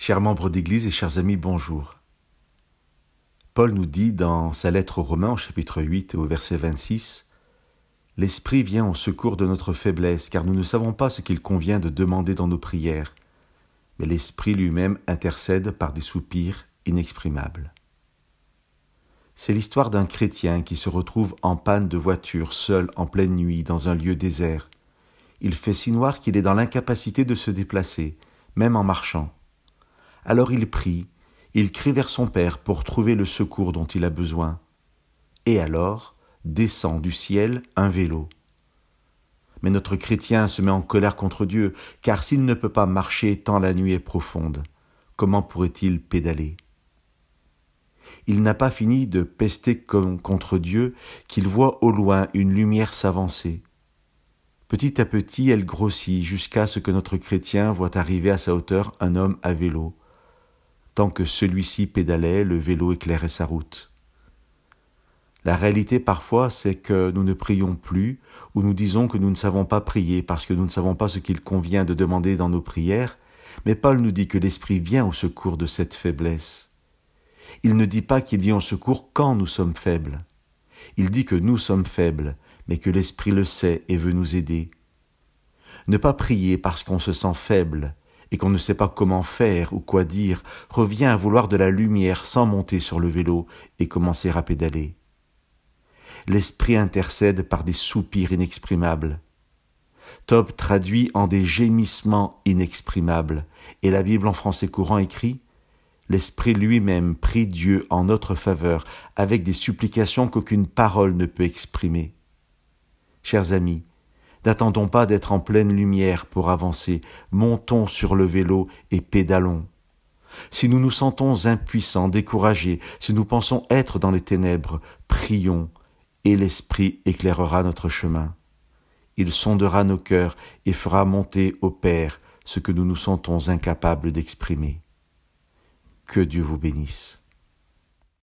Chers membres d'Église et chers amis, bonjour. Paul nous dit dans sa lettre aux Romains, au chapitre 8 et au verset 26, « L'Esprit vient au secours de notre faiblesse, car nous ne savons pas ce qu'il convient de demander dans nos prières, mais l'Esprit lui-même intercède par des soupirs inexprimables. » C'est l'histoire d'un chrétien qui se retrouve en panne de voiture, seul en pleine nuit, dans un lieu désert. Il fait si noir qu'il est dans l'incapacité de se déplacer, même en marchant. Alors il prie, il crie vers son Père pour trouver le secours dont il a besoin. Et alors descend du ciel un vélo. Mais notre chrétien se met en colère contre Dieu, car s'il ne peut pas marcher tant la nuit est profonde, comment pourrait-il pédaler ? Il n'a pas fini de pester contre Dieu qu'il voit au loin une lumière s'avancer. Petit à petit, elle grossit jusqu'à ce que notre chrétien voit arriver à sa hauteur un homme à vélo. Tant que celui-ci pédalait, le vélo éclairait sa route. La réalité parfois, c'est que nous ne prions plus, ou nous disons que nous ne savons pas prier parce que nous ne savons pas ce qu'il convient de demander dans nos prières, mais Paul nous dit que l'Esprit vient au secours de cette faiblesse. Il ne dit pas qu'il vient au secours quand nous sommes faibles. Il dit que nous sommes faibles, mais que l'Esprit le sait et veut nous aider. Ne pas prier parce qu'on se sent faible, et qu'on ne sait pas comment faire ou quoi dire, revient à vouloir de la lumière sans monter sur le vélo et commencer à pédaler. L'Esprit intercède par des soupirs inexprimables. Tob traduit en des gémissements inexprimables, et la Bible en français courant écrit « L'Esprit lui-même prie Dieu en notre faveur avec des supplications qu'aucune parole ne peut exprimer. » Chers amis, n'attendons pas d'être en pleine lumière pour avancer, montons sur le vélo et pédalons. Si nous nous sentons impuissants, découragés, si nous pensons être dans les ténèbres, prions, et l'Esprit éclairera notre chemin. Il sondera nos cœurs et fera monter au Père ce que nous nous sentons incapables d'exprimer. Que Dieu vous bénisse.